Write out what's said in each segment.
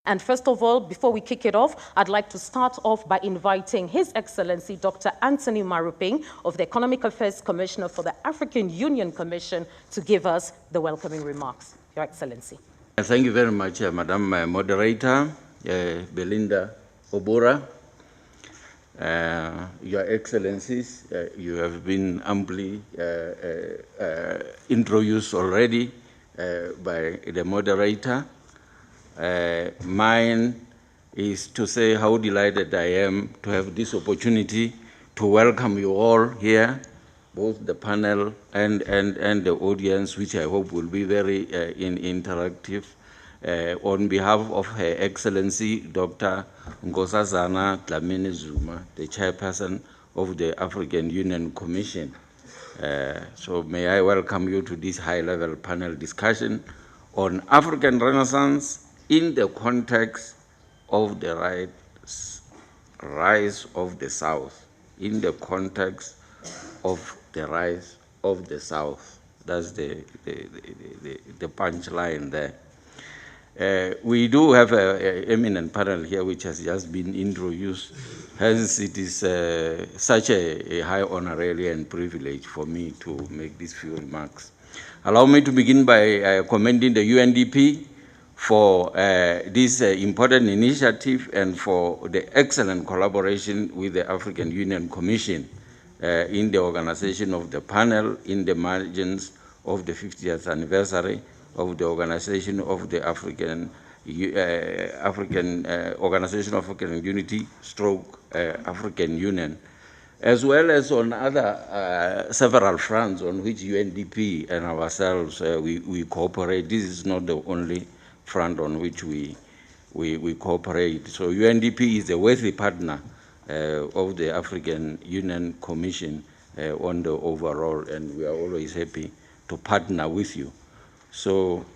And first of all, before we kick it off, I'd like to start off by inviting His Excellency Dr. Mothae Maruping of the Economic Affairs Commissioner for the African Union Commission to give us the welcoming remarks. Your Excellency. Thank you very much, Madam Moderator, Belinda Obura. Your Excellencies, you have been amply introduced already by the moderator. Mine is to say how delighted I am to have this opportunity to welcome you all here, both the panel and the audience, which I hope will be very interactive. On behalf of Her Excellency Dr. Nkosazana Dlamini Zuma, the chairperson of the African Union Commission. So may I welcome you to this high-level panel discussion on African Renaissance in the context of the rise of the South, in the context of the rise of the South. That's the punchline there. We do have an eminent panel here which has just been introduced. Hence, it is such a high honor really and privilege for me to make these few remarks. Allow me to begin by commending the UNDP for this important initiative and for the excellent collaboration with the African Union Commission in the organization of the panel in the margins of the 50th anniversary of the organization of the Organization of African Unity / African Union, as well as on other several fronts on which UNDP and ourselves we cooperate. This is not the only front on which we cooperate. So UNDP is a worthy partner of the African Union Commission on the overall, and we are always happy to partner with you. So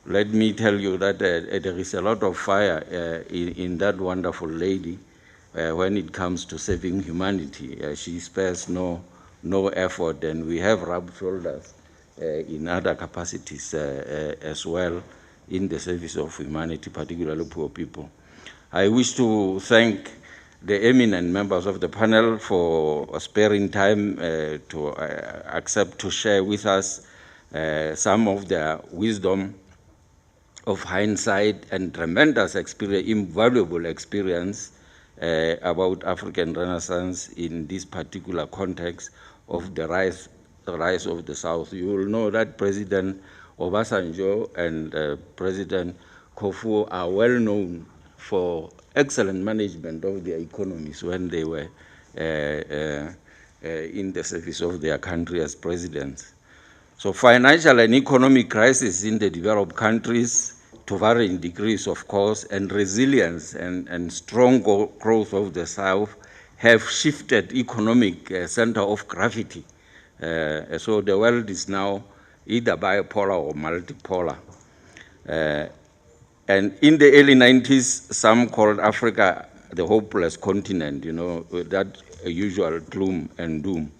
let me tell you that there is a lot of fire in that wonderful lady when it comes to saving humanity. She spares no effort, and we have rubbed shoulders in other capacities as well in the service of humanity, particularly poor people. I wish to thank the eminent members of the panel for sparing time to accept to share with us some of their wisdom of hindsight and tremendous experience, invaluable experience about African Renaissance in this particular context of the rise of the South. You will know that President Obasanjo and President Kofu are well known for excellent management of their economies when they were in the service of their country as presidents. So financial and economic crisis in the developed countries, to varying degrees, of course, and resilience and strong growth of the South have shifted economic center of gravity. So the world is now either bipolar or multipolar. And in the early 90s, some called Africa the hopeless continent, you know, that usual gloom and doom.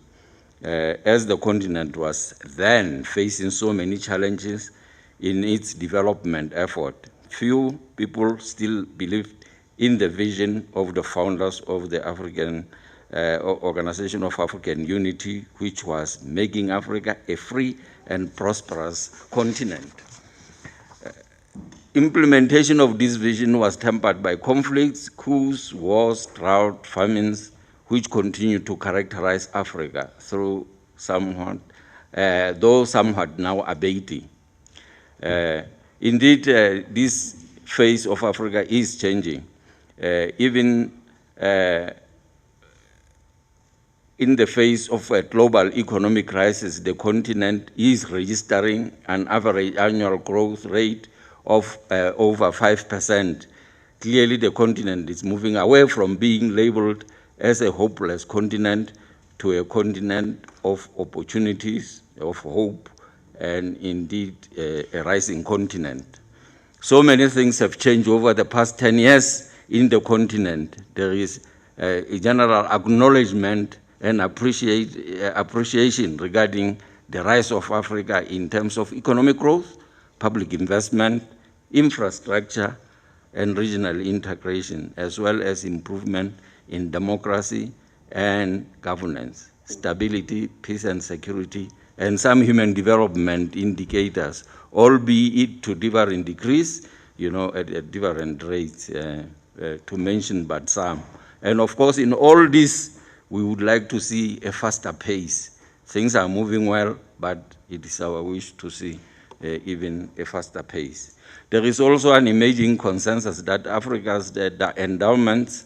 As the continent was then facing so many challenges in its development effort, few people still believed in the vision of the founders of the African Organization of African Unity, which was making Africa a free and prosperous continent. Implementation of this vision was tempered by conflicts, coups, wars, drought, famines, which continue to characterize Africa through somewhat, though somewhat now abating. Indeed, this phase of Africa is changing. Even in the face of a global economic crisis, the continent is registering an average annual growth rate of over 5%. Clearly, the continent is moving away from being labeled as a hopeless continent to a continent of opportunities, of hope, and indeed a rising continent. So many things have changed over the past 10 years in the continent. There is a general acknowledgement and appreciation regarding the rise of Africa in terms of economic growth, public investment, infrastructure, and regional integration, as well as improvement in democracy and governance, stability, peace and security, and some human development indicators, albeit to differing degrees, at different rates, to mention but some. And of course, in all this, we would like to see a faster pace. Things are moving well, but it is our wish to see even a faster pace. There is also an emerging consensus that Africa's endowments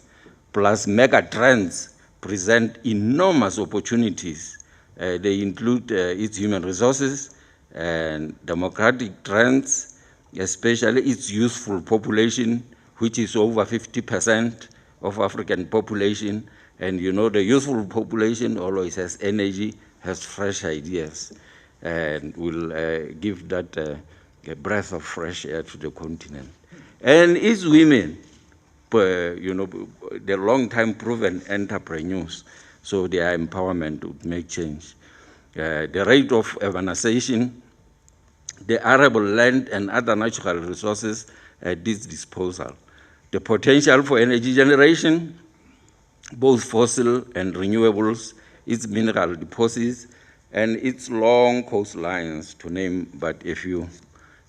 plus mega trends present enormous opportunities. They include its human resources and democratic trends, especially its youthful population, which is over 50% of African population. And the youthful population always has energy, has fresh ideas, and will give that a breath of fresh air to the continent. And its women, the long-time proven entrepreneurs, so their empowerment would make change. The rate of urbanization, the arable land and other natural resources at its disposal, the potential for energy generation, both fossil and renewables, its mineral deposits, and its long coastlines, to name but a few.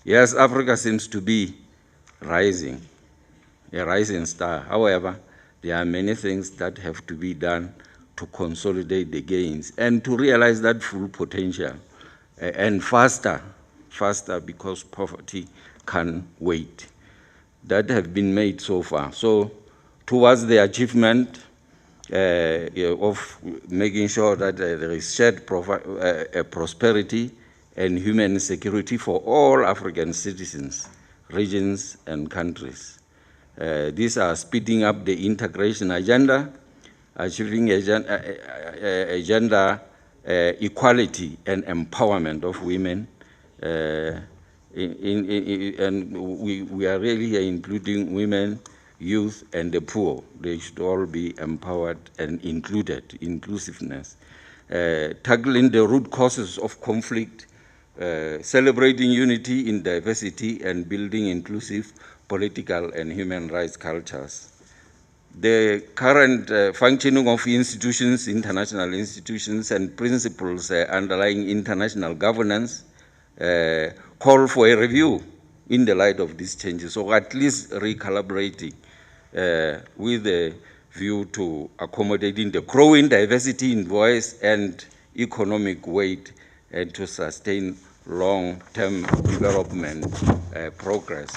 Yes, Africa seems to be rising, a rising star. However, there are many things that have to be done to consolidate the gains and to realize that full potential, and faster because poverty can wait. That have been made so far. So towards the achievement of making sure that there is shared prosperity and human security for all African citizens, regions, and countries. These are speeding up the integration agenda, achieving gender equality and empowerment of women, and we are really including women, youth, and the poor. They should all be empowered and included, inclusiveness. Tackling the root causes of conflict, celebrating unity in diversity, and building inclusive political and human rights cultures. The current functioning of institutions, international institutions, and principles underlying international governance call for a review in the light of these changes, or at least recalibrating with a view to accommodating the growing diversity in voice and economic weight, and to sustain long-term development progress.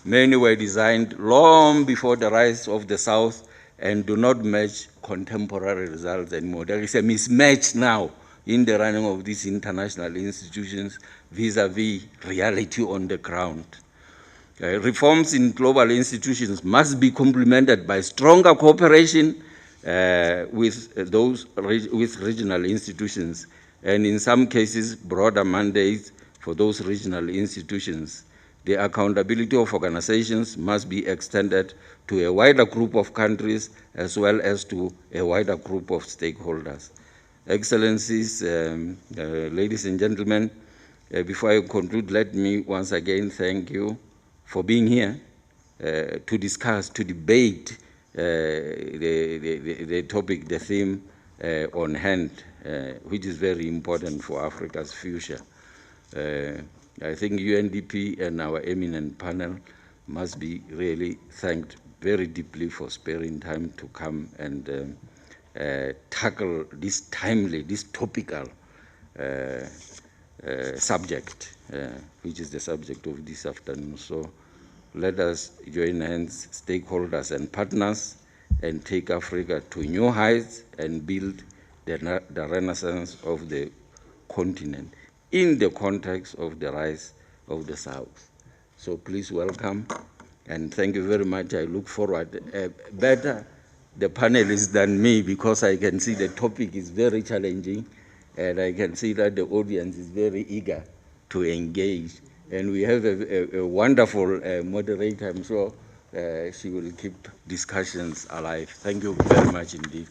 Many were designed long before the rise of the South and do not match contemporary results anymore. There is a mismatch now in the running of these international institutions vis-à-vis reality on the ground. Reforms in global institutions must be complemented by stronger cooperation with regional institutions, and in some cases, broader mandates for those regional institutions. The accountability of organizations must be extended to a wider group of countries as well as to a wider group of stakeholders. Excellencies, ladies and gentlemen, before I conclude, let me once again thank you for being here to discuss, to debate the topic, the theme on hand, which is very important for Africa's future. I think UNDP and our eminent panel must be really thanked very deeply for sparing time to come and tackle this timely, this topical subject, which is the subject of this afternoon. So let us join hands, stakeholders and partners, and take Africa to new heights and build the renaissance of the continent in the context of the rise of the South. So please welcome, and thank you very much. I look forward better the panelists than me, because I can see the topic is very challenging, and I can see that the audience is very eager to engage. And we have a wonderful moderator. I'm sure she will keep discussions alive. Thank you very much indeed.